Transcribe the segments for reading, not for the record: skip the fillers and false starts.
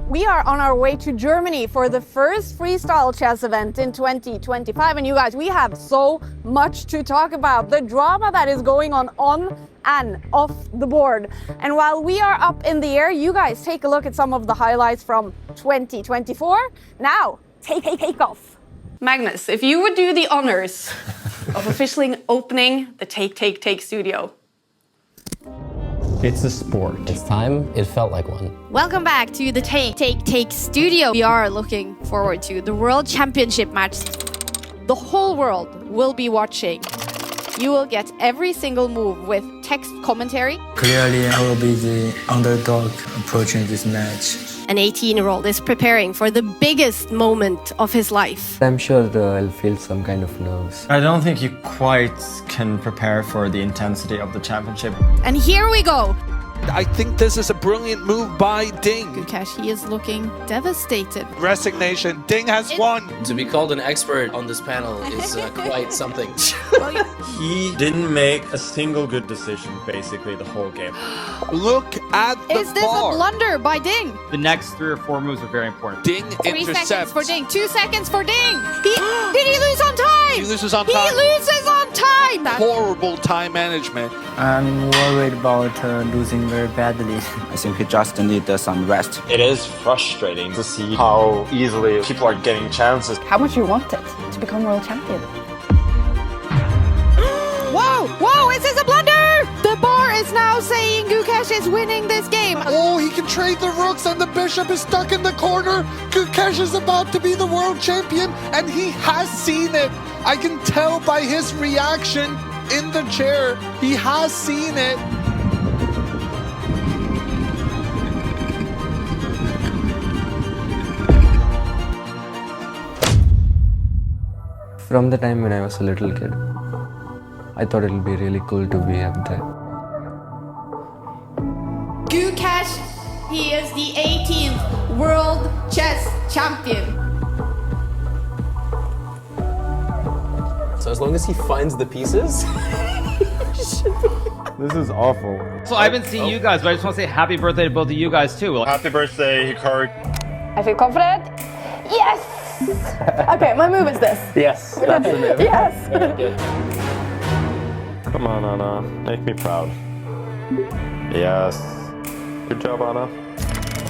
We are on our way to Germany for the first freestyle chess event in 2025. And you guys, we have so much to talk about. The drama that is going on and off the board. And while we are up in the air, you guys take a look at some of the highlights from 2024. Now, take off. Magnus, if you would do the honors of officially opening the Take studio. It's a sport. It's time. It felt like one. Welcome back to the Take studio. We are looking forward to the World Championship match. The whole world will be watching. You will get every single move with text commentary. Clearly, I will be the underdog approaching this match. An 18-year-old is preparing for the biggest moment of his life. I'm sure I'll feel some kind of nerves. I don't think you quite can prepare for the intensity of the championship. And here we go. I think this is a brilliant move by Ding. Gukesh, he is looking devastated. Resignation. Ding has won. To be called an expert on this panel is quite something. He didn't make a single good decision basically the whole game. Look at the Is this bar. a blunder by Ding? The next 3 or 4 moves are very important. Ding 3 intercepts. seconds for Ding. 2 seconds for Ding. Did he lose on time? He loses on time. He loses on time. Horrible time management. I'm worried about losing very badly. I think we just need some rest. It is frustrating to see how easily people are getting chances. How much you want it to become world champion? Whoa, is this a blunder? The bar is now saying Gukesh is winning this game. Oh, he can trade the rooks and the bishop is stuck in the corner. Gukesh is about to be the world champion and he has seen it. I can tell by his reaction in the chair. He has seen it. From the time when I was a little kid, I thought it'll be really cool to be up there. Gukesh, he is the 18th world chess champion. So as long as he finds the pieces, This is awful. So I haven't seen you guys, but I just want to say happy birthday to both of you guys too. Happy birthday, Hikaru. I feel confident. Yes! Okay, my move is this. Yes, that's the move. Yes! Come on, Anna. Make me proud. Yes. Good job, Anna.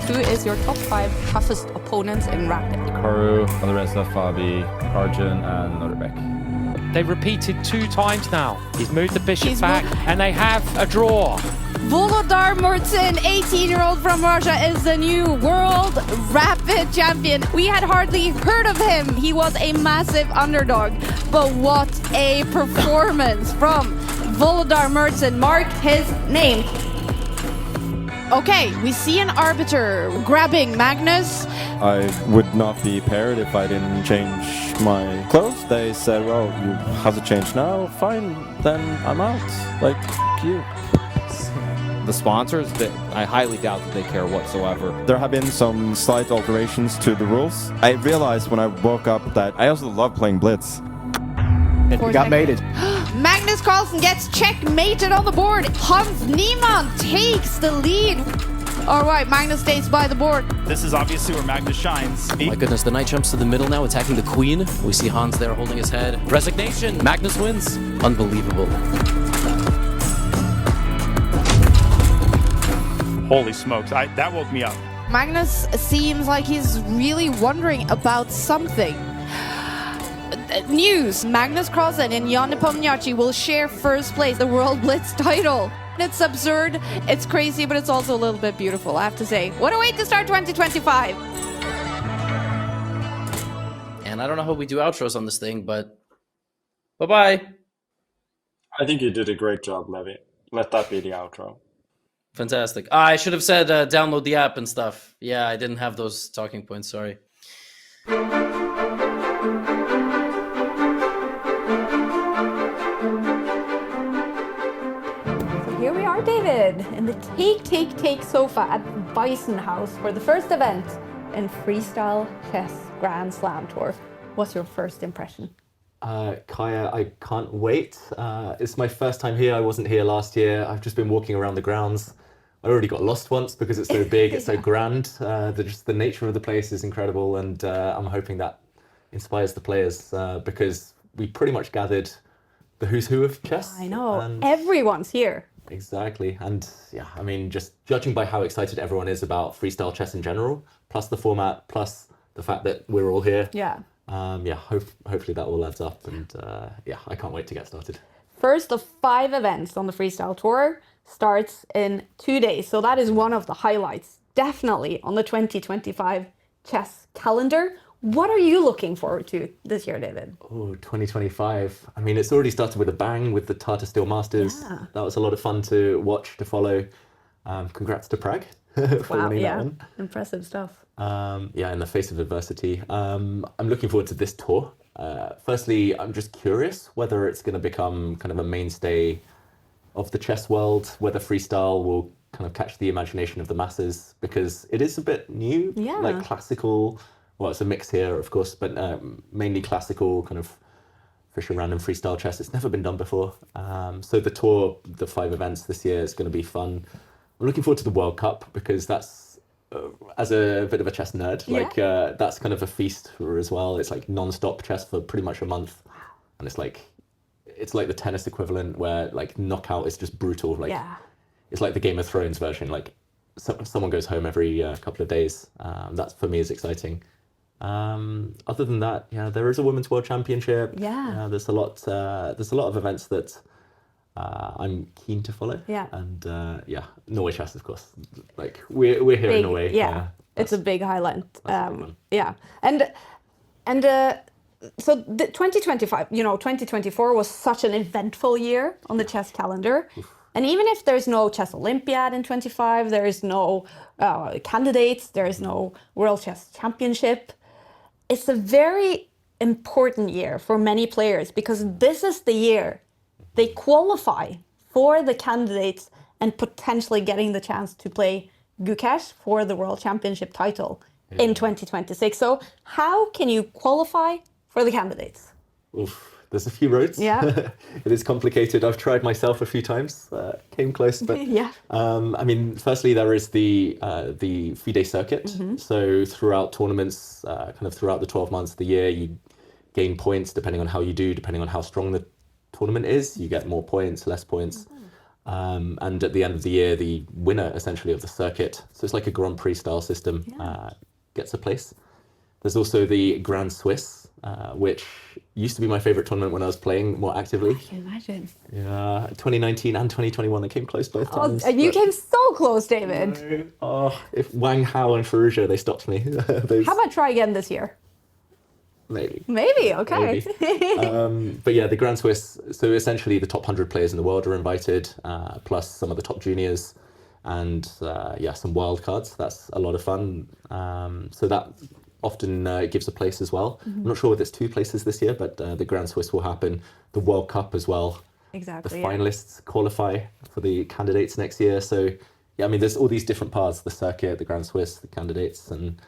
Who is your top 5 toughest opponents in Rapid? Karu, on the rest of FIDE, Arjun, and Norbek. They repeated 2 times now. He's moved the bishop He's back, and they have a draw. Volodar Murtsin, 18-year-old from Russia, is the new world rapid champion. We had hardly heard of him. He was a massive underdog. But what a performance from Volodar Murtsin. Mark his name. Okay, we see an arbiter grabbing Magnus. I would not be paired if I didn't change my clothes. They said, well, you have to change now. Fine, then I'm out. Like, you. The sponsors, I highly doubt that they care whatsoever. There have been some slight alterations to the rules. I realized when I woke up that I also love playing Blitz. He got mated. Magnus Carlsen gets checkmated on the board. Hans Niemann takes the lead. All right, Magnus stays by the board. This is obviously where Magnus shines. my goodness, the knight jumps to the middle now, attacking the queen. We see Hans there holding his head. Resignation. Magnus wins. Unbelievable. Holy smokes, that woke me up. Magnus seems like he's really wondering about something. News: Magnus Carlsen and Jan Nepomniachtchi will share first place, the World Blitz title. It's absurd, it's crazy, but it's also a little bit beautiful, I have to say. What a way to start 2025. And I don't know how we do outros on this thing, but bye-bye. I think you did a great job, Levi. Let that be the outro. Fantastic. I should have said download the app and stuff. Yeah, I didn't have those talking points, sorry. Here we are, David, in the Take sofa at Weissenhaus for the first event in Freestyle Chess Grand Slam Tour. What's your first impression? Kaya, I can't wait. It's my first time here. I wasn't here last year. I've just been walking around the grounds. I already got lost once because it's so big, it's so grand. Just the nature of the place is incredible, and I'm hoping that inspires the players because we pretty much gathered the who's who of chess. I know, everyone's here. Exactly, and yeah, I mean, just judging by how excited everyone is about freestyle chess in general, plus the format, plus the fact that we're all here. Yeah. Hopefully that all adds up, and yeah, I can't wait to get started. First of 5 events on the Freestyle Tour starts in 2 days, so that is one of the highlights, definitely on the 2025 chess calendar. What are you looking forward to this year, David? Oh, 2025. I mean, it's already started with a bang with the Tata Steel Masters. Yeah. That was a lot of fun to watch, to follow. Congrats to Prague for winning that one. Impressive stuff. Yeah, in the face of adversity. I'm looking forward to this tour. Firstly, I'm just curious whether it's going to become kind of a mainstay of the chess world, whether freestyle will kind of catch the imagination of the masses, because it is a bit new, like classical. Well, it's a mix here, of course, but mainly classical, kind of fish around in freestyle chess. It's never been done before. So the tour, the 5 events this year is going to be fun. I'm looking forward to the World Cup because that's, as a bit of a chess nerd, like that's kind of a feast as well. It's like non-stop chess for pretty much a month. And it's like the tennis equivalent where like knockout is just brutal. Like it's like the Game of Thrones version. Like someone goes home every couple of days. That for me is exciting. Other than that, yeah, there is a Women's World Championship. There's a lot of events that I'm keen to follow. And Norway chess, of course. Like we're here in Norway. It's a big highlight. So the 2025, 2024 was such an eventful year on the chess calendar. And even if there's no Chess Olympiad in 25, there is no candidates, there is no World Chess Championship. It's a very important year for many players because this is the year they qualify for the candidates and potentially getting the chance to play Gukesh for the World Championship title in 2026. So how can you qualify for the candidates? There's a few roads. It is complicated. I've tried myself a few times, came close, but I mean, firstly, there is the FIDE Circuit. So throughout tournaments, kind of throughout the 12 months of the year, you gain points depending on how you do, depending on how strong the tournament is. You get more points, less points. And at the end of the year, the winner essentially of the circuit, so it's like a Grand Prix style system, gets a place. There's also the Grand Swiss, which used to be my favorite tournament when I was playing more actively. I can imagine. Yeah, 2019 and 2021, I came close both times. Oh, you came so close, David. No. Oh, if Wang Hao and Ferrugia, they stopped me. How about try again this year? Maybe, okay. Maybe. But yeah, the Grand Swiss, so essentially the top 100 players in the world are invited, plus some of the top juniors, and some wild cards. That's a lot of fun. So that often gives a place as well. I'm not sure whether it's 2 places this year, but the Grand Swiss will happen. The World Cup as well. Exactly. The finalists qualify for the candidates next year. So yeah, I mean, there's all these different paths: the circuit, the Grand Swiss, the candidates, and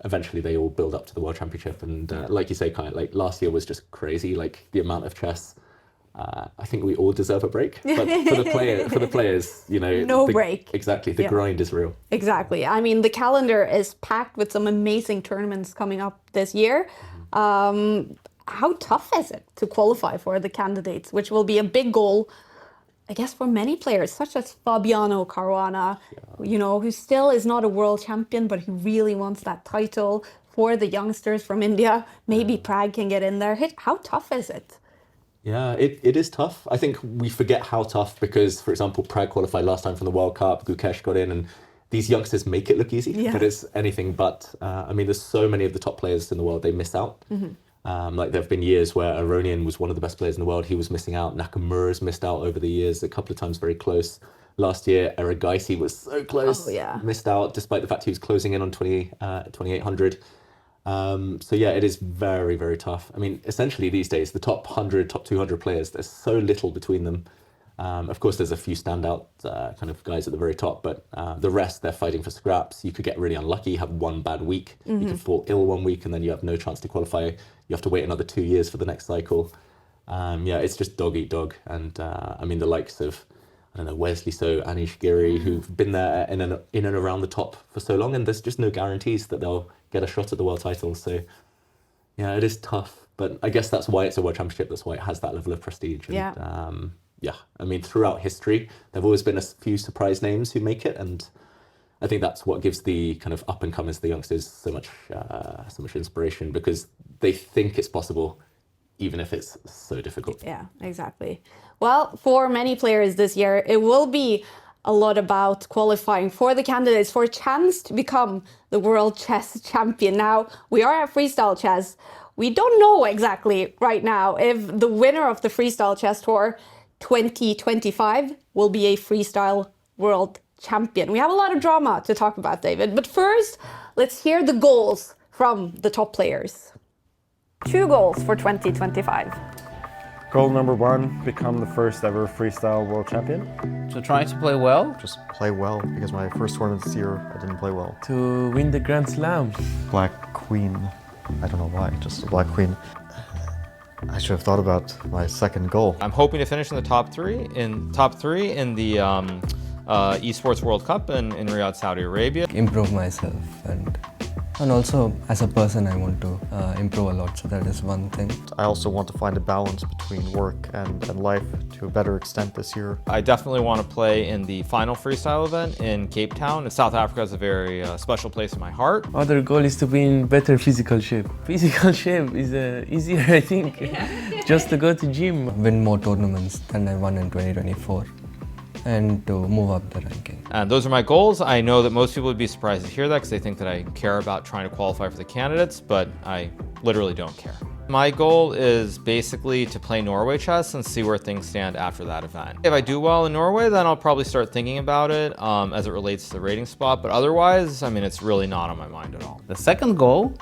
eventually they all build up to the World Championship. And like you say, Kai, like last year was just crazy. Like the amount of chess. I think we all deserve a break, but for the players, no break. Exactly, the grind is real. Exactly. I mean, the calendar is packed with some amazing tournaments coming up this year. How tough is it to qualify for the candidates, which will be a big goal, I guess, for many players, such as Fabiano Caruana, who still is not a world champion, but who really wants that title. For the youngsters from India, maybe Prague can get in there. How tough is it? Yeah, it is tough. I think we forget how tough because, for example, Prague qualified last time from the World Cup, Gukesh got in, and these youngsters make it look easy, but it's anything but. I mean, there's so many of the top players in the world, they miss out. Like there have been years where Aronian was one of the best players in the world. He was missing out. Nakamura's missed out over the years, a couple of times very close. Last year, Erigaisi was so close, missed out, despite the fact he was closing in on 2800. So yeah, it is very, very tough. I mean, essentially these days, the top 100, top 200 players, there's so little between them. Of course, there's a few standout kind of guys at the very top, but the rest, they're fighting for scraps. You could get really unlucky, have one bad week. You could fall ill one week, and then you have no chance to qualify. You have to wait another 2 years for the next cycle. It's just dog eat dog. And I mean, the likes of, I don't know, Wesley So, Anish Giri, who've been there in and around the top for so long, and there's just no guarantees that they'll get a shot at the world title. So yeah, it is tough, but I guess that's why it's a world championship. That's why it has that level of prestige. And, yeah, I mean, throughout history, there've always been a few surprise names who make it, and I think that's what gives the kind of up and comers, the youngsters, so much inspiration, because they think it's possible, even if it's so difficult. Yeah, exactly. Well, for many players this year, it will be a lot about qualifying for the candidates for a chance to become the world chess champion. Now, we are at Freestyle Chess. We don't know exactly right now if the winner of the Freestyle Chess Tour 2025 will be a freestyle world champion. We have a lot of drama to talk about, David. But first, let's hear the goals from the top players. 2 goals for 2025. Goal number 1, become the first ever freestyle world champion. So trying to play well. Just play well, because my first tournament this year, I didn't play well. To win the Grand Slam. Black Queen. I don't know why, just a Black Queen. I should have thought about my second goal. I'm hoping to finish in the top three in the Esports World Cup in Riyadh, Saudi Arabia. Improve myself, and also as a person I want to improve a lot, so that is one thing. I also want to find a balance between work and life to a better extent this year. I definitely want to play in the final freestyle event in Cape Town. South Africa is a very special place in my heart. Other goal is to be in better physical shape. Physical shape is easier, I think, just to go to gym. Win more tournaments than I won in 2024. And to move up the ranking. And those are my goals. I know that most people would be surprised to hear that because they think that I care about trying to qualify for the candidates, but I literally don't care. My goal is basically to play Norway chess and see where things stand after that event. If I do well in Norway, then I'll probably start thinking about it as it relates to the rating spot, but otherwise, I mean, it's really not on my mind at all. The second goal,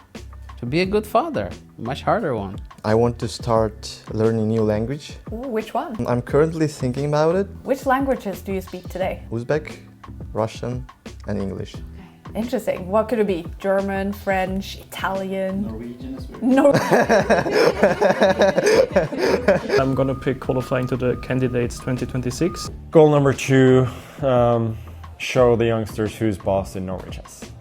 to be a good father, a much harder one. I want to start learning new language. Ooh, which one? I'm currently thinking about it. Which languages do you speak today? Uzbek, Russian, and English. Interesting. What could it be? German, French, Italian? Norwegian as well. No. I'm gonna pick qualifying to the candidates 2026. Goal number 2, show the youngsters who's boss in Norway chess.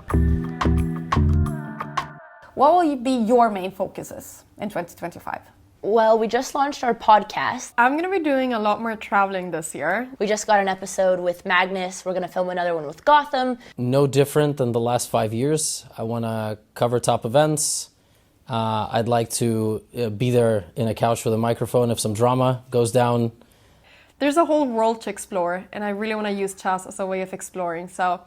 What will be your main focuses in 2025? Well, we just launched our podcast. I'm going to be doing a lot more traveling this year. We just got an episode with Magnus. We're going to film another one with Gotham. No different than the last 5 years. I want to cover top events. I'd like to be there in a couch with a microphone if some drama goes down. There's a whole world to explore, and I really want to use chess as a way of exploring. So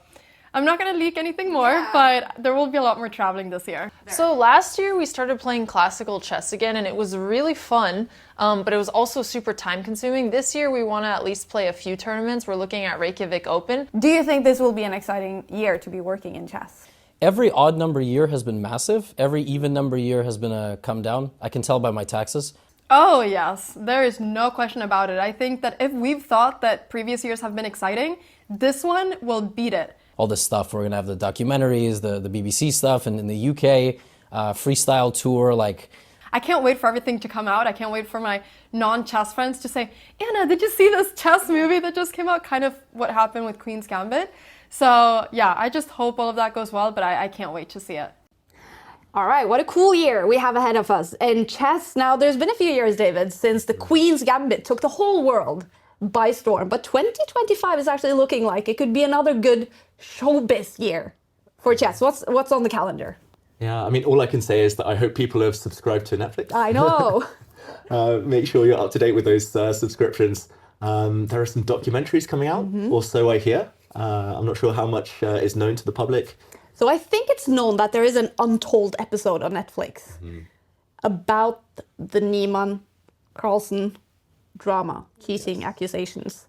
I'm not going to leak anything more, but there will be a lot more traveling this year. So last year we started playing classical chess again, and it was really fun, but it was also super time consuming. This year we want to at least play a few tournaments. We're looking at Reykjavik Open. Do you think this will be an exciting year to be working in chess? Every odd number year has been massive. Every even number year has been a come down. I can tell by my taxes. Oh yes, there is no question about it. I think that if we've thought that previous years have been exciting, this one will beat it. All this stuff. We're gonna have the documentaries, the BBC stuff, and in the UK, freestyle tour. Like, I can't wait for everything to come out. I can't wait for my non-chess friends to say, Anna, did you see this chess movie that just came out? Kind of what happened with Queen's Gambit. So yeah, I just hope all of that goes well, but I can't wait to see it. All right, what a cool year we have ahead of us in chess. Now, there's been a few years, David, since the Queen's Gambit took the whole world by storm, but 2025 is actually looking like it could be another good showbiz year for chess. What's on the calendar? Yeah, I mean, all I can say is that I hope people have subscribed to Netflix. I know. Make sure you're up to date with those subscriptions. There are some documentaries coming out, also I hear. I'm not sure how much is known to the public. So I think it's known that there is an untold episode on Netflix about the Niemann Carlsen drama, cheating accusations,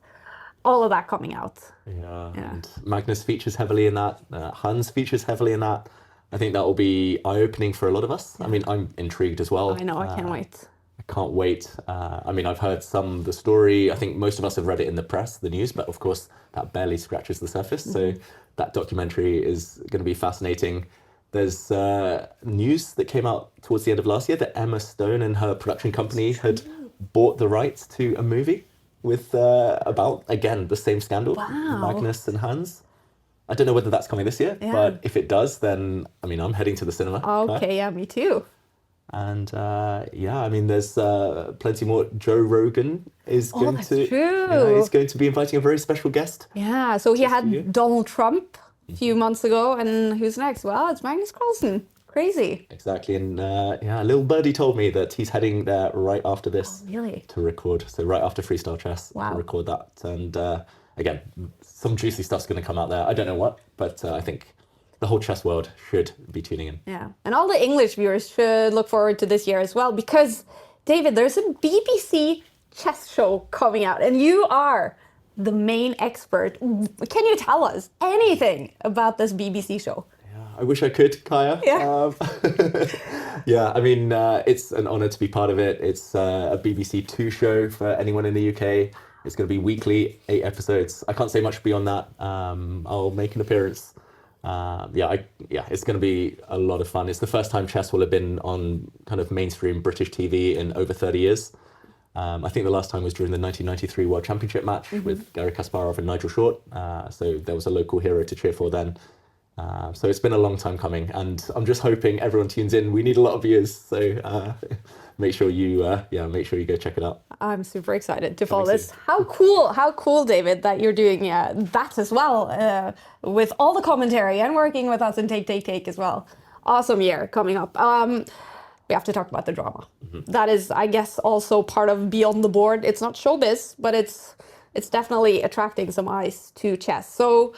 all of that coming out. Yeah. And Magnus features heavily in that. Hans features heavily in that. I think that will be eye-opening for a lot of us. I mean, I'm intrigued as well. I know, I can't wait. I can't wait. I mean, I've heard some of the story. I think most of us have read it in the press, the news, but of course that barely scratches the surface. So that documentary is going to be fascinating. There's news that came out towards the end of last year that Emma Stone and her production company had bought the rights to a movie with about, again, the same scandal, Magnus and Hans. I don't know whether that's coming this year, but if it does, then, I mean, I'm heading to the cinema. Okay, yeah, me too. And yeah, I mean, there's plenty more. Joe Rogan is going to. True. Yeah, he's going to be inviting a very special guest. Yeah, so he had Donald Trump a few months ago, and who's next? Well, it's Magnus Carlsen. Crazy. Exactly, and yeah, little birdie told me that he's heading there right after this to record. So right after Freestyle Chess to record that. And again, some juicy stuff's going to come out there. I don't know what, but I think the whole chess world should be tuning in. Yeah, and all the English viewers should look forward to this year as well, because, David, there's a BBC chess show coming out, and you are the main expert. Can you tell us anything about this BBC show? I wish I could, Kaya. Yeah. Yeah, I mean, it's an honour to be part of it. It's a BBC 2 show for anyone in the UK. It's going to be weekly, 8 episodes. I can't say much beyond that. I'll make an appearance. Yeah, it's going to be a lot of fun. It's the first time chess will have been on kind of mainstream British TV in over 30 years. I think the last time was during the 1993 World Championship match with Garry Kasparov and Nigel Short. So there was a local hero to cheer for then. So it's been a long time coming, and I'm just hoping everyone tunes in. We need a lot of viewers, so make sure you go check it out. I'm super excited to follow this. How cool, David, that you're doing that as well, with all the commentary and working with us in Take as well. Awesome year coming up. We have to talk about the drama. That is, I guess, also part of beyond the board. It's not showbiz, but it's definitely attracting some eyes to chess. So,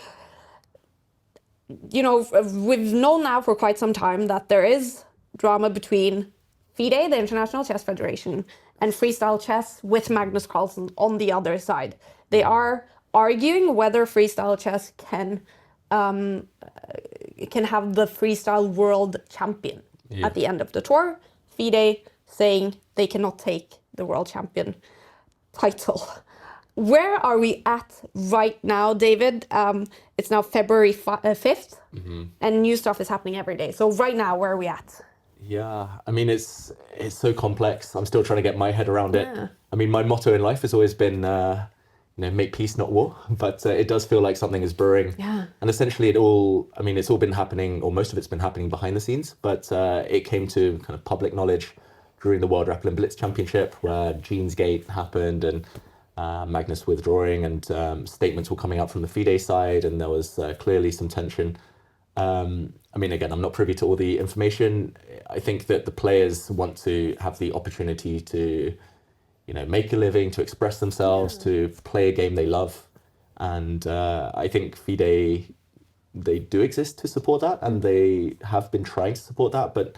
you know, we've known now for quite some time that there is drama between FIDE, the International Chess Federation, and Freestyle Chess with Magnus Carlsen on the other side. They are arguing whether freestyle chess can have the freestyle world champion at the end of the tour. FIDE saying they cannot take the world champion title. Where are we at right now, David? It's now February 5th, and new stuff is happening every day. So right now, where are we at? Yeah, I mean, it's so complex. I'm still trying to get my head around it. I mean, my motto in life has always been, make peace, not war. But it does feel like something is brewing. Yeah. And essentially it's all been happening, or most of it's been happening behind the scenes. But it came to kind of public knowledge during the World Rappel and Blitz Championship, where Jean's Gate happened, and Magnus withdrawing, and statements were coming out from the FIDE side, and there was clearly some tension. I mean, again, I'm not privy to all the information. I think that the players want to have the opportunity to, make a living, to express themselves, to play a game they love. And I think FIDE, they do exist to support that, and they have been trying to support that. But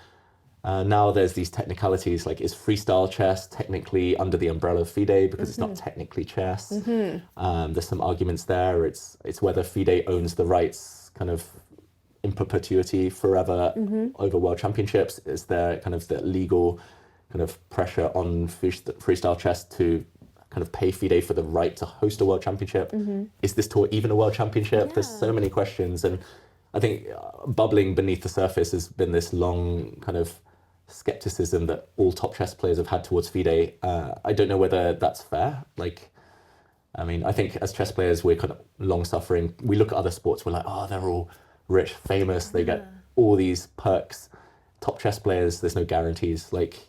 now there's these technicalities, like, is freestyle chess technically under the umbrella of FIDE because it's not technically chess? There's some arguments there. It's whether FIDE owns the rights kind of in perpetuity forever over world championships. Is there kind of the legal kind of pressure on freestyle chess to kind of pay FIDE for the right to host a world championship? Is this tour even a world championship? There's so many questions, and I think bubbling beneath the surface has been this long kind of skepticism that all top chess players have had towards FIDE. I don't know whether that's fair. Like, I mean, I think as chess players, we're kind of long suffering. We look at other sports, we're like, oh, they're all rich, famous, they get all these perks. Top chess players, there's no guarantees. Like,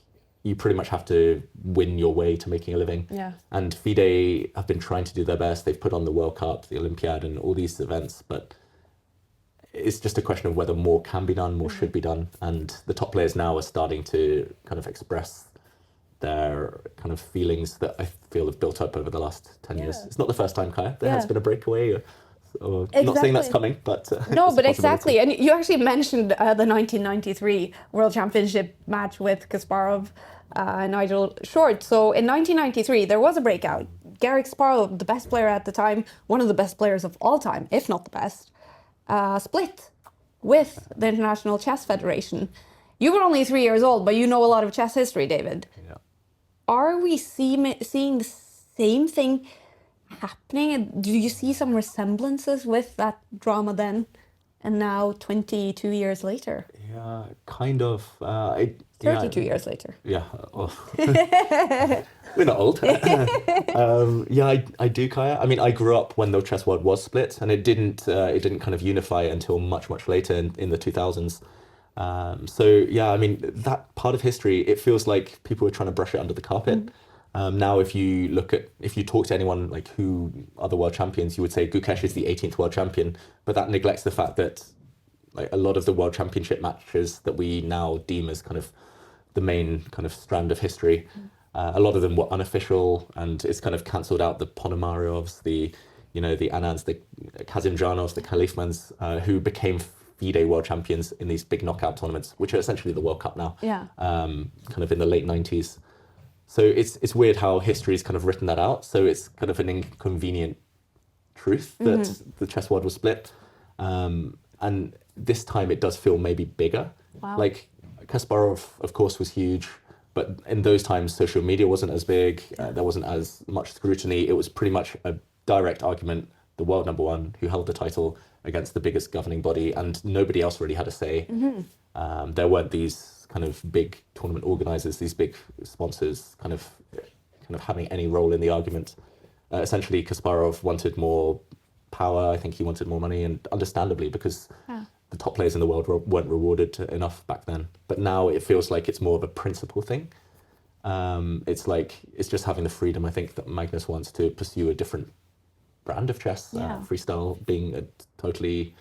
you pretty much have to win your way to making a living. Yeah. And FIDE have been trying to do their best. They've put on the World Cup, the Olympiad, and all these events, but it's just a question of whether more can be done, more should be done. And the top players now are starting to kind of express their kind of feelings that I feel have built up over the last 10 years. It's not the first time, Kaya. There has been a breakaway. Or not saying that's coming, but no, but exactly. And you actually mentioned the 1993 World Championship match with Kasparov and Nigel Short. So in 1993, there was a breakout. Garry Kasparov, the best player at the time, one of the best players of all time, if not the best, split with the International Chess Federation. You were only 3 years old, but you know a lot of chess history, David. Yeah. Are we seeing the same thing happening? Do you see some resemblances with that drama then? And now 22 years later. Yeah, kind of. 32 years later. Yeah. Well, we're not old. Yeah, I do, Kaya. I mean, I grew up when the chess world was split, and it didn't kind of unify until much later in the 2000s. So yeah, I mean, that part of history, it feels like people were trying to brush it under the carpet. Now, if you talk to anyone like who are the world champions, you would say Gukesh is the 18th world champion, but that neglects the fact that like a lot of the world championship matches that we now deem as kind of the main kind of strand of history, a lot of them were unofficial, and it's kind of cancelled out the Ponomariovs, the Anands, the Kazimjanovs, the Khalifmans, who became FIDE world champions in these big knockout tournaments, which are essentially the World Cup now. Yeah. Kind of in the late 90s. So it's weird how history's kind of written that out. So it's kind of an inconvenient truth that the chess world was split. And this time it does feel maybe bigger. Wow. Like Kasparov, of course, was huge, but in those times, social media wasn't as big. There wasn't as much scrutiny. It was pretty much a direct argument, the world number one who held the title against the biggest governing body, and nobody else really had a say. There weren't these kind of big tournament organizers, these big sponsors kind of having any role in the argument. Essentially, Kasparov wanted more power. I think he wanted more money, and understandably, because the top players in the world weren't rewarded enough back then. But now it feels like it's more of a principle thing. It's just having the freedom, I think, that Magnus wants to pursue a different brand of chess. Freestyle being a totally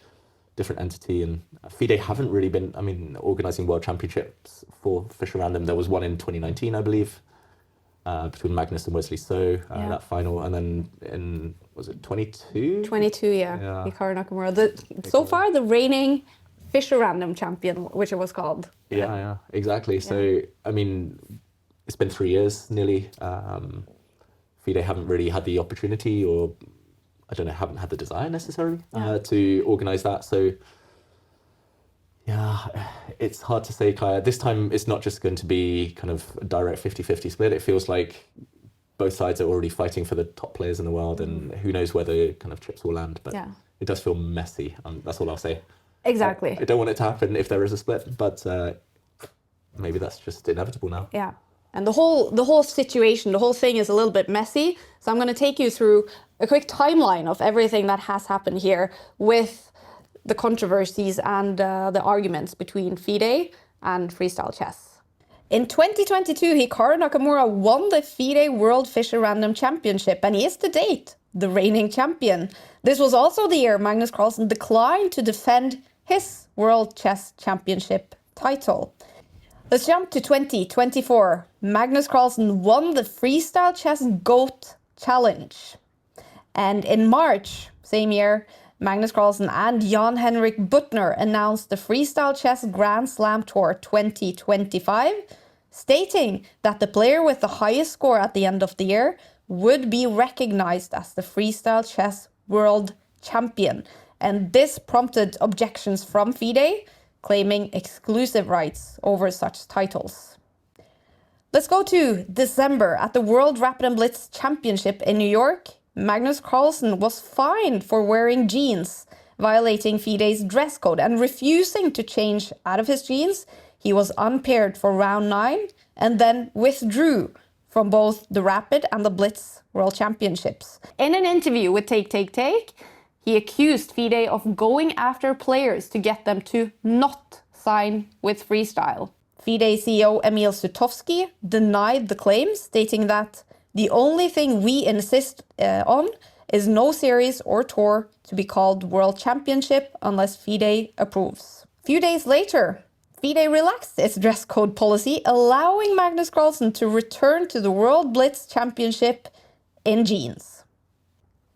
different entity, and FIDE haven't really been, I mean, organizing world championships for Fischer Random. There was one in 2019, I believe, between Magnus and Wesley So, that final, and then was it 22? 22, yeah. Hikaru Nakamura. So far, the reigning Fischer Random champion, which it was called. Yeah, exactly. Yeah. So, I mean, it's been 3 years nearly. FIDE haven't really had the opportunity, or I don't know, haven't had the desire necessarily to organize that. So, yeah, it's hard to say, Kaya. This time, it's not just going to be kind of a direct 50-50 split. It feels like both sides are already fighting for the top players in the world, and who knows where the kind of chips will land. But it does feel messy. That's all I'll say. Exactly. I don't want it to happen if there is a split, but maybe that's just inevitable now. Yeah. And the whole situation, the whole thing is a little bit messy. So I'm going to take you through a quick timeline of everything that has happened here with the controversies and the arguments between FIDE and freestyle chess. In 2022, Hikaru Nakamura won the FIDE World Fischer Random Championship, and he is to date the reigning champion. This was also the year Magnus Carlsen declined to defend his World Chess Championship title. Let's jump to 2024. Magnus Carlsen won the Freestyle Chess GOAT Challenge. And in March, same year, Magnus Carlsen and Jan-Henrik Buttner announced the Freestyle Chess Grand Slam Tour 2025, stating that the player with the highest score at the end of the year would be recognized as the Freestyle Chess World Champion. And this prompted objections from FIDE, claiming exclusive rights over such titles. Let's go to December. At the World Rapid and Blitz Championship in New York, Magnus Carlsen was fined for wearing jeans, violating FIDE's dress code and refusing to change out of his jeans. He was unpaired for round 9 and then withdrew from both the Rapid and the Blitz World Championships. In an interview with Take, he accused FIDE of going after players to get them to not sign with Freestyle. FIDE CEO Emil Sutovsky denied the claims, stating that the only thing we insist on is no series or tour to be called World Championship unless FIDE approves. A few days later, FIDE relaxed its dress code policy, allowing Magnus Carlsen to return to the World Blitz Championship in jeans.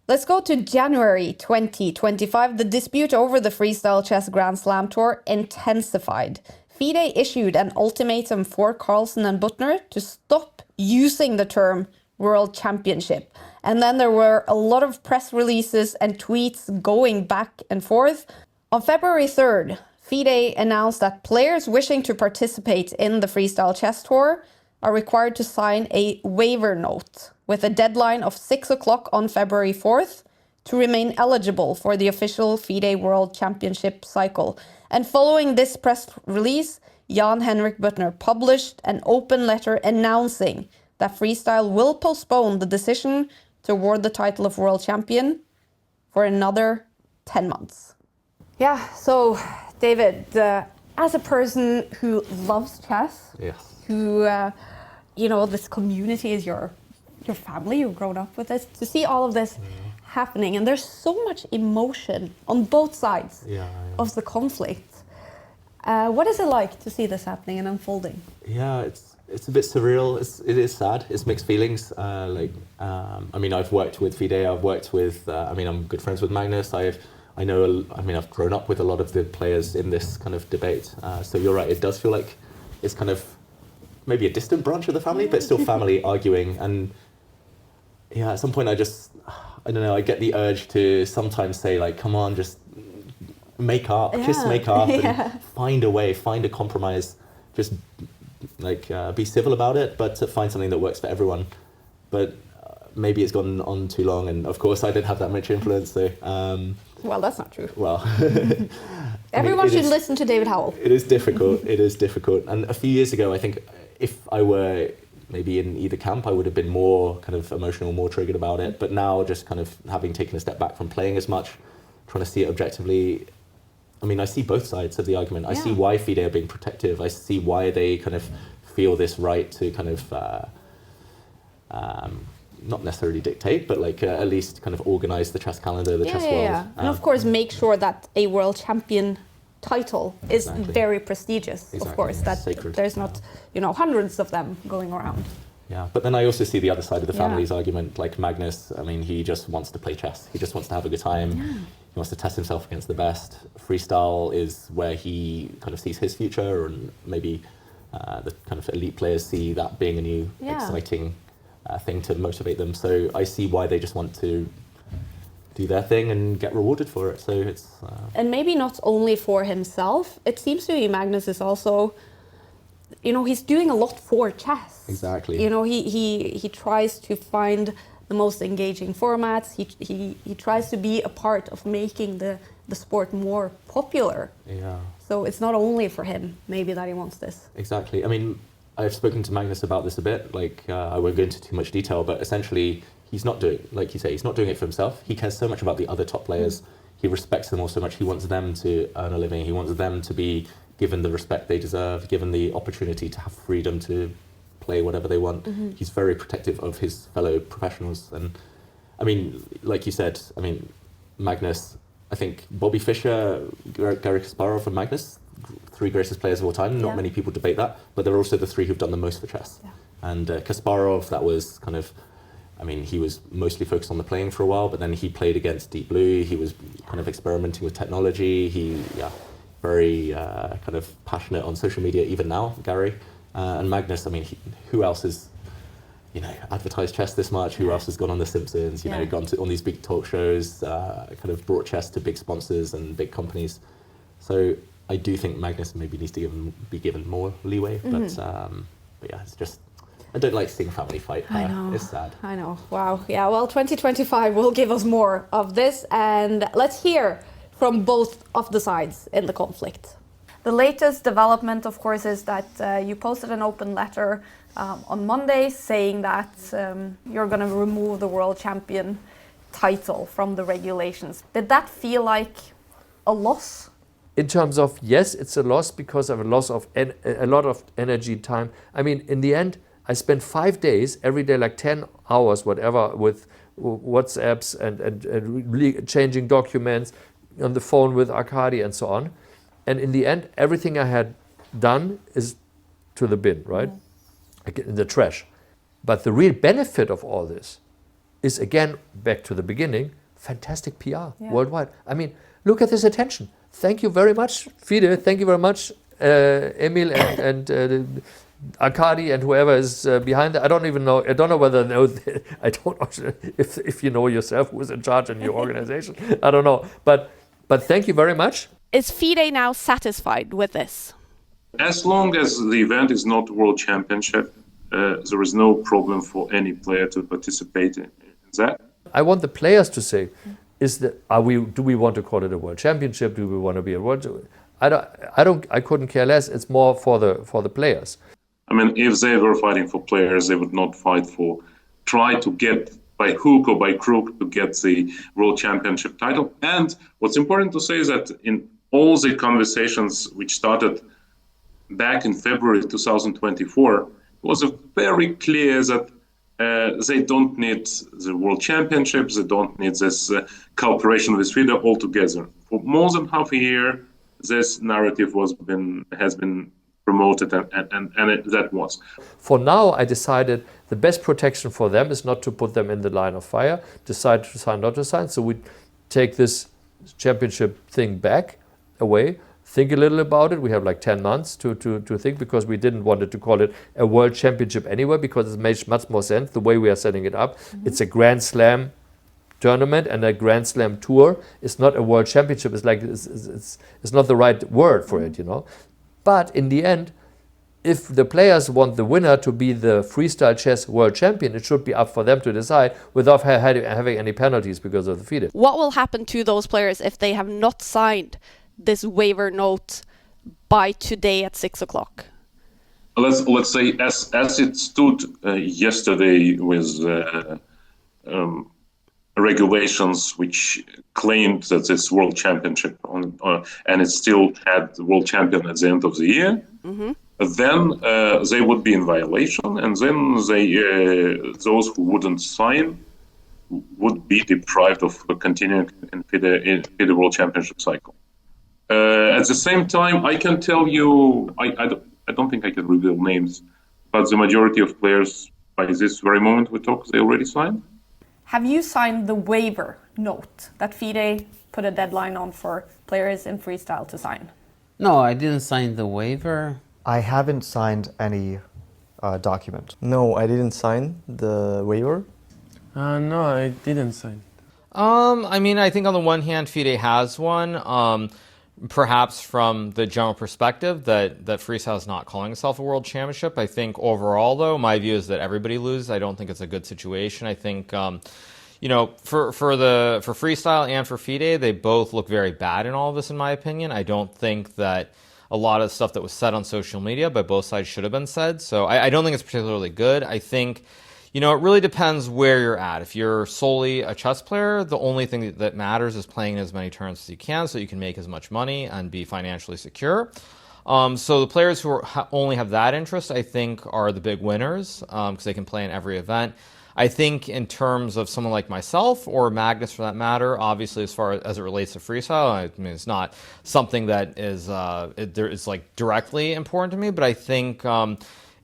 Let's go to January 2025. The dispute over the Freestyle Chess Grand Slam Tour intensified. FIDE issued an ultimatum for Carlsen and Buttner to stop using the term World Championship. And then there were a lot of press releases and tweets going back and forth. On February 3rd, FIDE announced that players wishing to participate in the Freestyle Chess Tour are required to sign a waiver note with a deadline of 6 o'clock on February 4th to remain eligible for the official FIDE World Championship cycle. And following this press release, Jan-Henrik Butner published an open letter announcing that Freestyle will postpone the decision to award the title of world champion for another 10 months. Yeah, so David, as a person who loves chess, Yes. who, this community is your family, you've grown up with this, to see all of this happening, and there's so much emotion on both sides of the conflict. What is it like to see this happening and unfolding? Yeah, it's a bit surreal. It is sad. It's mixed feelings. I've worked with FIDE. I've worked with. I'm good friends with Magnus. I've grown up with a lot of the players in this kind of debate. So you're right. It does feel like it's kind of maybe a distant branch of the family, but still family arguing. And yeah, at some point I don't know. I get the urge to sometimes say like, come on, just make up, just make up, and find a way, find a compromise. Just be civil about it, but to find something that works for everyone. But maybe it's gone on too long, and of course I didn't have that much influence. So, well, that's not true. Well, everyone should listen to David Howell. It is difficult. It is difficult. And a few years ago, I think if I were maybe in either camp, I would have been more kind of emotional, more triggered about it. But now, just kind of having taken a step back from playing as much, trying to see it objectively. I see both sides of the argument. I see why FIDE are being protective. I see why they kind of feel this right to kind of, not necessarily dictate, but at least kind of organize the chess calendar, the chess world. Yeah. And of course, make sure that a world champion title is very prestigious, of course, that sacred. There's not, hundreds of them going around. Yeah, but then I also see the other side of the family's argument, like Magnus. He just wants to play chess. He just wants to have a good time. He wants to test himself against the best. Freestyle is where he kind of sees his future, and maybe the kind of elite players see that being a new, exciting thing to motivate them. So I see why they just want to do their thing and get rewarded for it. So it's and maybe not only for himself. It seems to me Magnus is also, he's doing a lot for chess. Exactly. He tries to find the most engaging formats. He tries to be a part of making the sport more popular. Yeah. So it's not only for him, maybe, that he wants this. Exactly. I've spoken to Magnus about this a bit. I won't go into too much detail, but essentially he's not doing, like you say, he's not doing it for himself. He cares so much about the other top players. He respects them all so much. He wants them to earn a living. He wants them to be given the respect they deserve, given the opportunity to have freedom to play whatever they want. He's very protective of his fellow professionals. And like you said, Magnus, I think Bobby Fischer, Garry Kasparov and Magnus, three greatest players of all time. Not many people debate that, but they're also the three who've done the most for chess. And Kasparov, that was kind of, he was mostly focused on the playing for a while, but then he played against Deep Blue. He was kind of experimenting with technology. He, very kind of passionate on social media even now, Garry. And Magnus, who else has, advertised chess this much? Who else has gone on The Simpsons, gone on these big talk shows, kind of brought chess to big sponsors and big companies. So I do think Magnus maybe needs to be given more leeway, but yeah, it's just, I don't like seeing family fight. I know. It's sad. I know. Wow. Yeah, well, 2025 will give us more of this, and let's hear from both of the sides in the conflict. The latest development, of course, is that you posted an open letter on Monday saying that you're going to remove the world champion title from the regulations. Did that feel like a loss? In terms of, yes, it's a loss because of a loss of a lot of energy, time. In the end, I spent 5 days, every day, like 10 hours, whatever, with WhatsApps and changing documents on the phone with Arkady and so on. And in the end, everything I had done is to the bin, right? In the trash. But the real benefit of all this is, again, back to the beginning, fantastic PR worldwide. Look at this attention. Thank you very much, FIDE. Thank you very much, Emil and Arkady and whoever is behind that. I don't even know. I don't know whether know. I don't know if you know yourself who's in charge in your organization. I don't know. But thank you very much. Is FIDE now satisfied with this? As long as the event is not World Championship, there is no problem for any player to participate in that. I want the players to say, do we want to call it a world championship? Do we want to be a world? I couldn't care less. It's more for the players. I mean, if they were fighting for players, they would not fight for, try to get by hook or by crook to get the world championship title. And what's important to say is that in all the conversations which started back in February 2024, it was very clear that they don't need the world championships, they don't need this cooperation with FIDE altogether. For more than half a year, this narrative has been promoted, and that was. For now, I decided the best protection for them is not to put them in the line of fire, decide to sign, not to sign. So we take this championship thing back, away, think a little about it. We have like 10 months to think, because we didn't want to call it a world championship anyway, because it makes much more sense the way we are setting it up. It's a Grand Slam tournament and a Grand Slam tour. It's not a world championship. It's like it's not the right word for it, you know. But in the end, if the players want the winner to be the freestyle chess world champion, it should be up for them to decide without having any penalties because of the FIDE. What will happen to those players if they have not signed this waiver note by today at 6 o'clock? Let's say as it stood yesterday with regulations which claimed that this world championship and it still had the world champion at the end of the year, then they would be in violation, and then those who wouldn't sign would be deprived of continuing in FIDE World Championship cycle. At the same time, I can tell you, I don't think I can reveal names, but the majority of players by this very moment we talk, they already signed. Have you signed the waiver note that FIDE put a deadline on for players in freestyle to sign? No, I didn't sign the waiver. I haven't signed any document. No, I didn't sign the waiver. No, I didn't sign. I mean, I think on the one hand, FIDE has one. Perhaps from the general perspective that freestyle is not calling itself a world championship. I think overall, though, my view is that everybody loses. I don't think it's a good situation. I think, you know, for freestyle and for FIDE, they both look very bad in all of this, in my opinion. I don't think that a lot of stuff that was said on social media by both sides should have been said. So I don't think it's particularly good. I think, you know, it really depends where you're at. If you're solely a chess player, the only thing that matters is playing as many turns as you can so you can make as much money and be financially secure. So the players who only have that interest, I think, are the big winners because they can play in every event. I think in terms of someone like myself or Magnus for that matter, obviously as far as it relates to freestyle, I mean, it's not something that is like directly important to me, but I think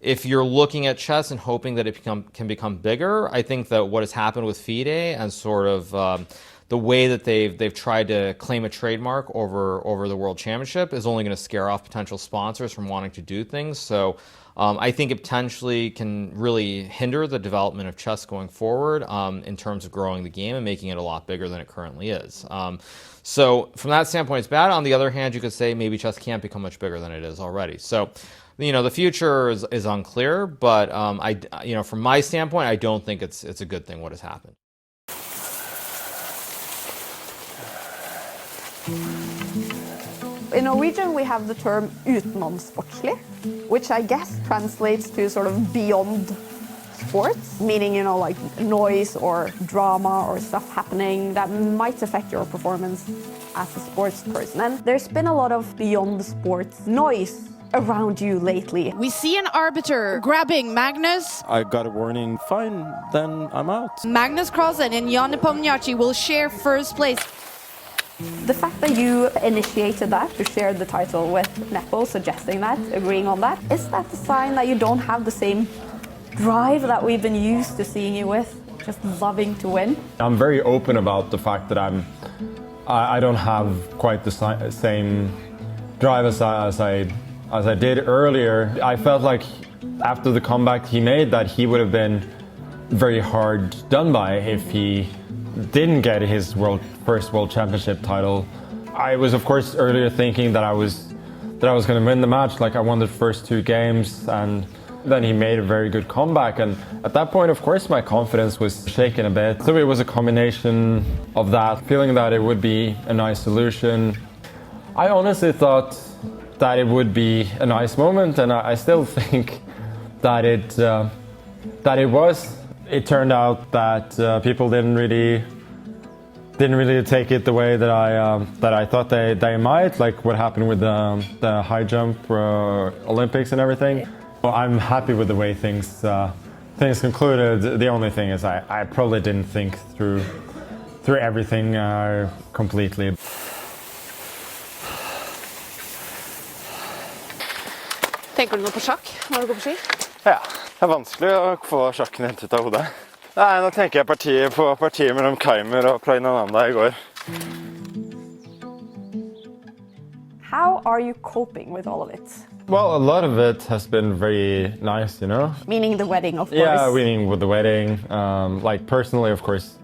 if you're looking at chess and hoping that it can become bigger, I think that what has happened with FIDE and sort of the way that they've tried to claim a trademark over the World Championship is only going to scare off potential sponsors from wanting to do things. So I think it potentially can really hinder the development of chess going forward in terms of growing the game and making it a lot bigger than it currently is. So from that standpoint, it's bad. On the other hand, you could say maybe chess can't become much bigger than it is already. So, you know, the future is unclear, but you know, from my standpoint, I don't think it's a good thing what has happened. In Norwegian, we have the term utenomsportslig, which I guess translates to sort of beyond sports, meaning, you know, like noise or drama or stuff happening that might affect your performance as a sports person. And there's been a lot of beyond sports noise around you lately. We see an arbiter grabbing Magnus. I got a warning, fine, then I'm out. Magnus Carlsen and Jan Nepomniachtchi will share first place. The fact that you initiated that, you shared the title with Nepo, suggesting that, agreeing on that, is that a sign that you don't have the same drive that we've been used to seeing you with, just loving to win? I'm very open about the fact that I don't have quite the same drive as I did earlier. I felt like after the comeback he made that he would have been very hard done by if he didn't get his first World Championship title. I was, of course, earlier thinking that I was going to win the match. Like, I won the first two games, and Then he made a very good comeback, and at that point, of course, my confidence was shaken a bit. So it was a combination of that, feeling that it would be a nice solution. I honestly thought that it would be a nice moment, and I still think that it was. It turned out that people didn't really take it the way that I thought they might, like what happened with the high jump Olympics and everything. Well, I'm happy with the way things concluded. The only thing is I probably didn't think through everything completely. Tenker du noe på sjakk når du går på ski? Ja, det vanskelig å få sjakken hentet ut av hodet. Nei, nå tenker jeg på partiet mellom Keimer og Plainananda I går. How are you coping with all of it? Well, a lot of it has been very nice, you know? Meaning the wedding, of course. Yeah, meaning with the wedding. Like personally, of course,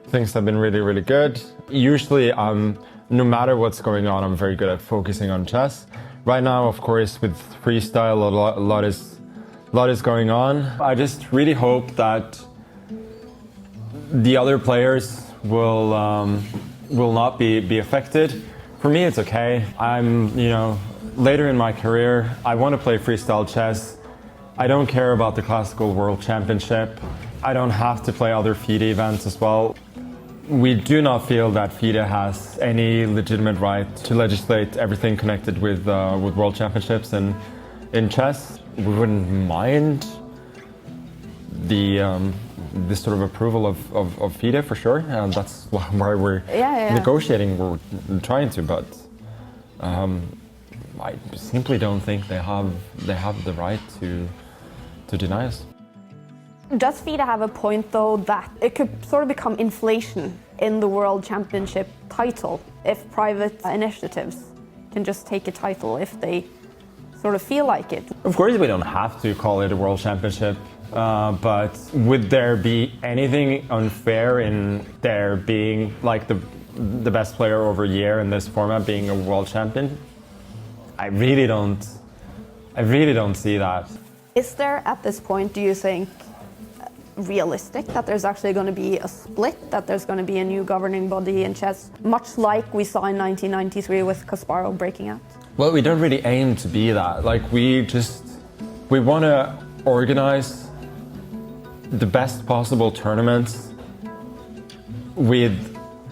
things have been really, really good. Usually, no matter what's going on, I'm very good at focusing on chess. Right now, of course, with freestyle, a lot is going on. I just really hope that the other players will not be affected. For me, it's okay. I'm, later in my career, I want to play freestyle chess. I don't care about the Classical World Championship. I don't have to play other FIDE events as well. We do not feel that FIDE has any legitimate right to legislate everything connected with World Championships and in chess. We wouldn't mind this sort of approval of FIDE for sure, and that's why we're negotiating. We're trying to, but I simply don't think they have the right to deny us. Does FIDE have a point though that it could sort of become inflation in the World Championship title if private initiatives can just take a title if they sort of feel like it? Of course we don't have to call it a World Championship, but would there be anything unfair in there being like the best player over a year in this format being a world champion? I really don't see that. Is there at this point, do you think, realistic that there's actually going to be a split, that there's going to be a new governing body in chess, much like we saw in 1993 with Kasparov breaking out? Well, we don't really aim to be that. Like we want to organize the best possible tournaments with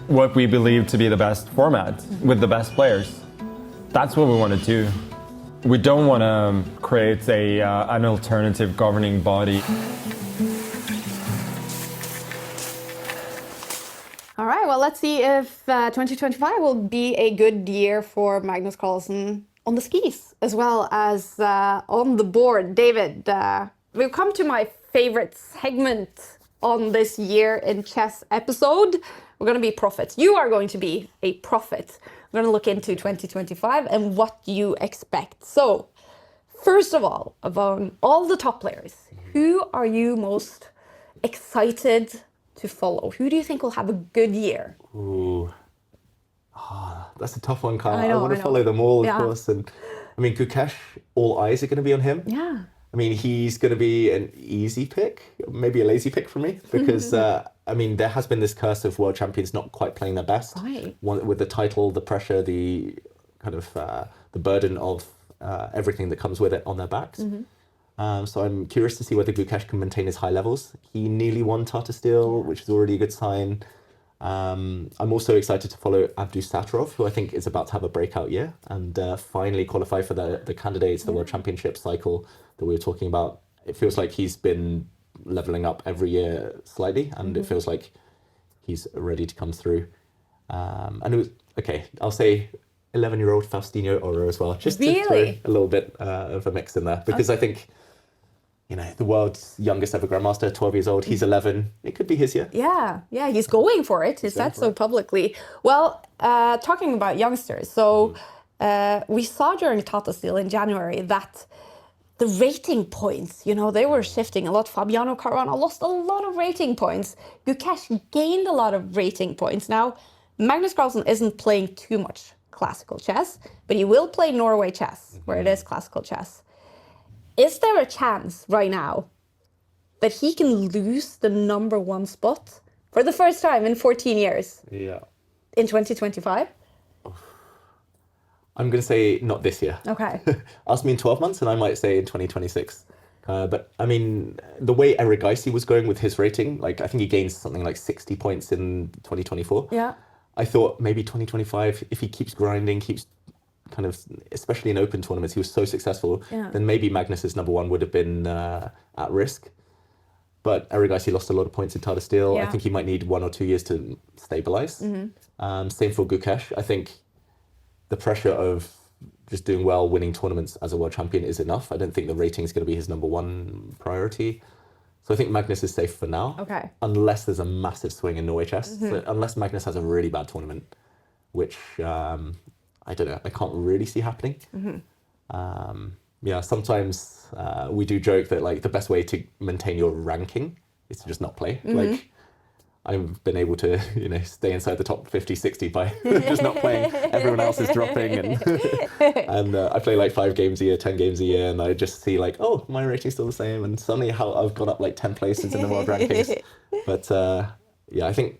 what we believe to be the best format, with the best players. That's what we want to do. We don't want to create an alternative governing body. All right, well, let's see if 2025 will be a good year for Magnus Carlsen on the skis as well as on the board. David, we've come to my favorite segment on this year in chess episode. We're going to be prophets. You are going to be a prophet. We're going to look into 2025 and what you expect. So, first of all, among all the top players, who are you most excited to follow? Who do you think will have a good year? Ooh. That's a tough one, Kyle. I want to follow them all, of course. And I mean, Gukesh, all eyes are going to be on him. Yeah. I mean, he's going to be an easy pick, maybe a lazy pick for me, because I mean, there has been this curse of world champions not quite playing their best. Right. With the title, the pressure, the kind of the burden of everything that comes with it on their backs. So I'm curious to see whether Gukesh can maintain his high levels. He nearly won Tata Steel, which is already a good sign. I'm also excited to follow Abdus Satarov, who I think is about to have a breakout year and finally qualify for the candidates, the World Championship cycle that we were talking about. It feels like he's been leveling up every year slightly, and it feels like he's ready to come through. And it was, okay, I'll say 11-year-old Faustino Oro as well, just to throw a little bit of a mix in there, because I think, the world's youngest ever grandmaster, 12 years old, he's 11. It could be his year. Yeah, he's going for it. He said so publicly. Well, talking about youngsters, so we saw during Tata Steel in January that the rating points, they were shifting a lot. Fabiano Caruana lost a lot of rating points. Gukesh gained a lot of rating points. Now, Magnus Carlsen isn't playing too much classical chess, but he will play Norway chess, where it is classical chess. Is there a chance right now that he can lose the #1 spot for the first time in 14 years Yeah. in 2025? I'm going to say not this year. Okay. Ask me in 12 months and I might say in 2026. But I mean, the way Eric Geisy was going with his rating, like I think he gained something like 60 points in 2024. Yeah. I thought maybe 2025, if he keeps grinding, keeps kind of, especially in open tournaments, he was so successful, then maybe Magnus's #1 would have been at risk. But Eric Geisy lost a lot of points in Tata Steel. I think he might need 1 or 2 years to stabilize. Same for Gukesh. I think the pressure of just doing well, winning tournaments as a world champion is enough. I don't think the rating is going to be his #1 priority. So I think Magnus is safe for now. Okay. Unless there's a massive swing in Norway chess. So unless Magnus has a really bad tournament, which I don't know, I can't really see happening. Yeah, sometimes we do joke that like the best way to maintain your ranking is to just not play. Like I've been able to, you know, stay inside the top 50, 60 by just not playing. Everyone else is dropping, and I play like 5 games a year, 10 games a year, and I just see like, oh, my rating's still the same, and suddenly how I've gone up like 10 places in the world rankings. But yeah, I think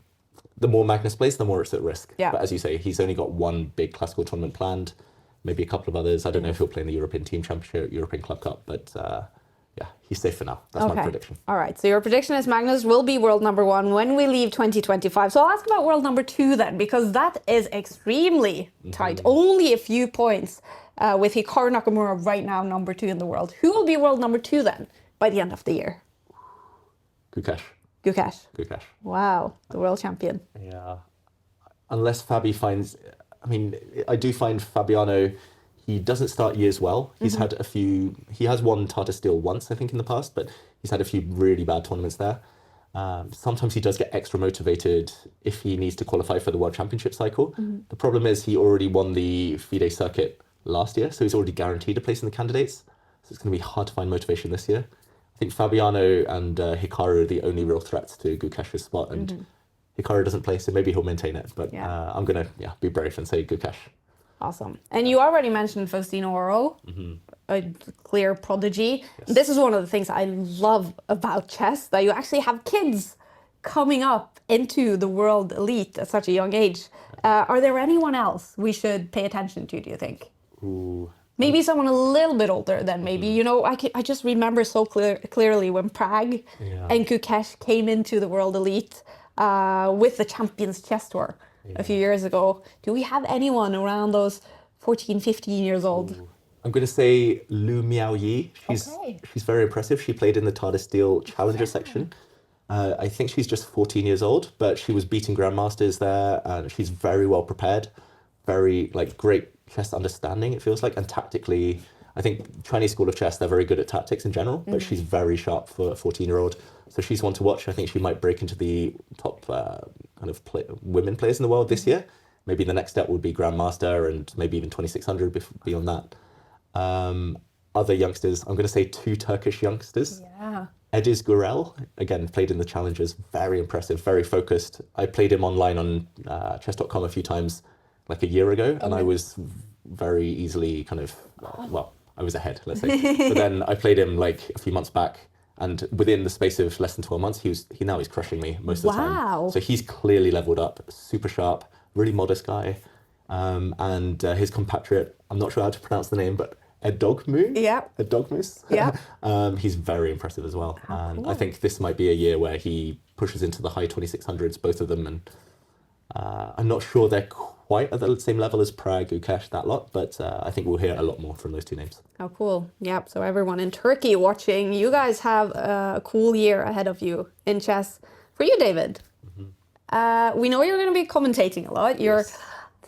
the more Magnus plays, the more it's at risk. Yeah. But as you say, he's only got 1 big classical tournament planned, maybe a couple of others. I don't know if he'll play in the European Team Championship, European Club Cup, but yeah, he's safe for now. That's my prediction. All right. So your prediction is Magnus will be world #1 when we leave 2025. So I'll ask about world #2 then, because that is extremely tight. Only a few points with Hikaru Nakamura right now #2 in the world. Who will be world #2 then by the end of the year? Gukesh. Gukesh. Gukesh. Wow, the world champion. Yeah. Unless Fabi finds, I mean, I do find Fabiano, he doesn't start years well. He's had a few, he has won Tata Steel once, I think, in the past, but he's had a few really bad tournaments there. Sometimes he does get extra motivated if he needs to qualify for the World Championship cycle. The problem is he already won the FIDE Circuit last year, so he's already guaranteed a place in the candidates. So it's going to be hard to find motivation this year. I think Fabiano and Hikaru are the only real threats to Gukesh's spot, and Hikaru doesn't play, so maybe he'll maintain it. But I'm going to be brave and say Gukesh. Awesome. And you already mentioned Faustino Oro, a clear prodigy. Yes. This is one of the things I love about chess, that you actually have kids coming up into the world elite at such a young age. Are there anyone else we should pay attention to, do you think? Ooh. Maybe someone a little bit older than maybe, you know, I just remember so clearly when Prague and Gukesh came into the world elite with the Champions Chess Tour a few years ago. Do we have anyone around those 14, 15 years old? Ooh. I'm going to say Lu Miaoyi. She's very impressive. She played in the Tata Steel Challenger section. I think she's just 14 years old, but she was beating grandmasters there, and she's very well prepared, very great chess understanding, it feels like, and tactically, I think Chinese school of chess, they're very good at tactics in general, but she's very sharp for a 14-year-old. So she's one to watch. I think she might break into the top women players in the world this year. Maybe the next step would be Grandmaster and maybe even 2600 beyond that. Other youngsters, I'm going to say 2 Turkish youngsters. Yeah. Ediz Gurel, again, played in the Challengers, very impressive, very focused. I played him online on chess.com a few times like a year ago, and I was very easily I was ahead, let's say. But then I played him like a few months back, and within the space of less than 12 months, he's crushing me most of the time. So he's clearly leveled up, super sharp, really modest guy. And his compatriot, I'm not sure how to pronounce the name, but Edogmu? Yeah. Edogmus? Yeah. He's very impressive as well. Cool. I think this might be a year where he pushes into the high 2600s, both of them. And I'm not sure they're quite at the same level as Prague, Gukesh, that lot, but I think we'll hear a lot more from those 2 names. Oh, cool. Yep. So everyone in Turkey watching, you guys have a cool year ahead of you in chess. For you, David, we know you're going to be commentating a lot.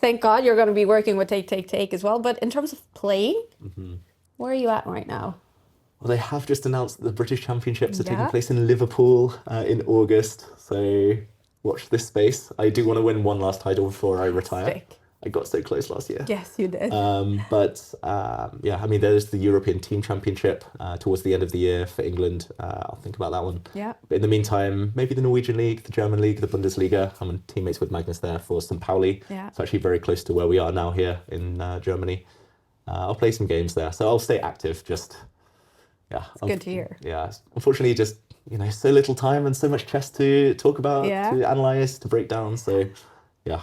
Thank God you're going to be working with Take as well. But in terms of playing, where are you at right now? Well, they have just announced that the British Championships are taking place in Liverpool in August. So watch this space. I do want to win one last title before I retire. Sick. I got so close last year. Yes, you did. Yeah, I mean, there's the European Team Championship towards the end of the year for England. I'll think about that one. Yeah. But in the meantime, maybe the Norwegian League, the German League, the Bundesliga. I'm teammates with Magnus there for St. Pauli. Yeah. It's actually very close to where we are now here in Germany. I'll play some games there. So I'll stay active, just yeah, It's good to hear. Yeah, unfortunately, just so little time and so much chess to talk about, to analyze, to break down. So, yeah,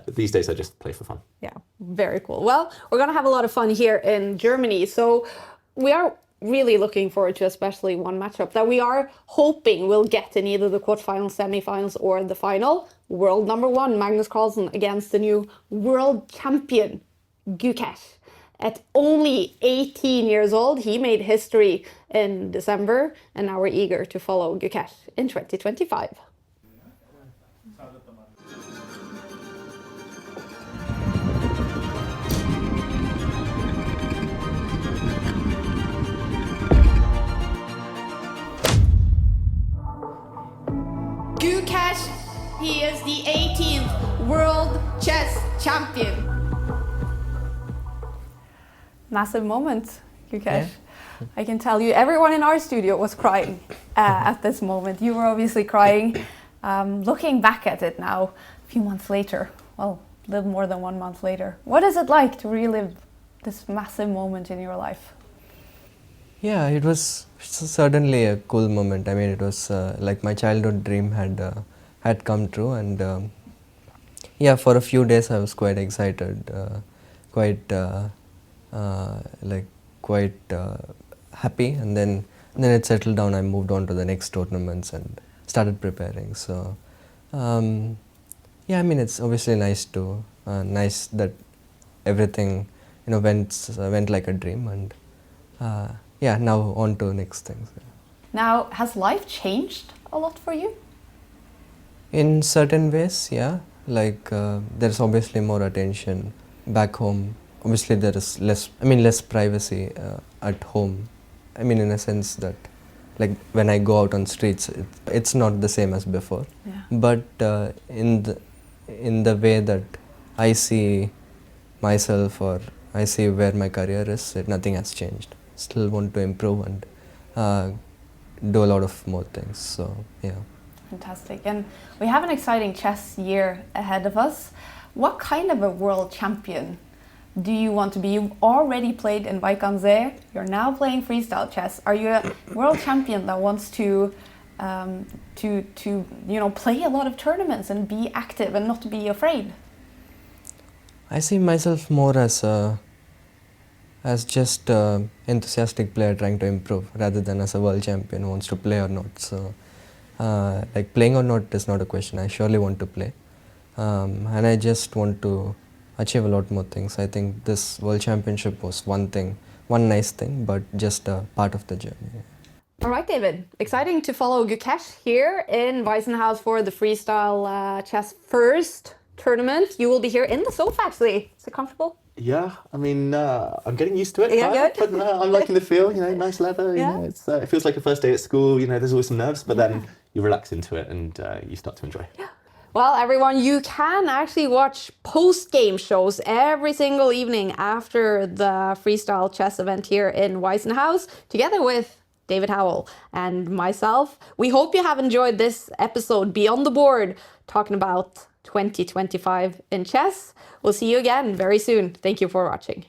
these days I just play for fun. Yeah, very cool. Well, we're gonna have a lot of fun here in Germany. So we are really looking forward to especially one matchup that we are hoping will get in either the quarterfinals, semifinals, or the final. World number 1, Magnus Carlsen, against the new world champion, Gukesh. At only 18 years old, he made history in December, and now we're eager to follow Gukesh in 2025. Gukesh, he is the 18th world chess champion. Massive moment, Gukesh. Yeah. I can tell you, everyone in our studio was crying at this moment. You were obviously crying. Looking back at it now, a few months later, well, a little more than 1 month later, what is it like to relive this massive moment in your life? Yeah, it was certainly a cool moment. I mean, it was like my childhood dream had come true, and yeah, for a few days I was quite excited, quite happy, and then it settled down. I moved on to the next tournaments and started preparing. So yeah, I mean, it's obviously nice that everything went like a dream, and yeah, now on to next things. Now, has life changed a lot for you? In certain ways, yeah. Like there's obviously more attention back home. Obviously, there is less privacy at home. I mean, in a sense that, like, when I go out on streets, it's not the same as before. Yeah. But in the way that I see myself, or I see where my career is, nothing has changed. Still want to improve and do a lot of more things. So yeah. Fantastic. And we have an exciting chess year ahead of us. What kind of a world champion do you want to be? You've already played in Weissenhaus. You're now playing freestyle chess. Are you a world champion that wants to play a lot of tournaments and be active and not be afraid? I see myself more as just an enthusiastic player trying to improve, rather than as a world champion who wants to play or not. So like, playing or not is not a question. I surely want to play, and I just want to achieve a lot more things. I think this World Championship was one nice thing, but just a part of the journey. All right, David. Exciting to follow Gukesh here in Weissenhaus for the freestyle chess first tournament. You will be here in the sofa, actually. Is it comfortable? Yeah, I mean, I'm getting used to it. Yeah, good. But I'm liking the feel. Nice leather. Yeah. It feels like a first day at school. There's always some nerves, but then you relax into it and you start to enjoy. Yeah. Well, everyone, you can actually watch post-game shows every single evening after the freestyle chess event here in Weissenhaus, together with David Howell and myself. We hope you have enjoyed this episode Beyond the Board, talking about 2025 in chess. We'll see you again very soon. Thank you for watching.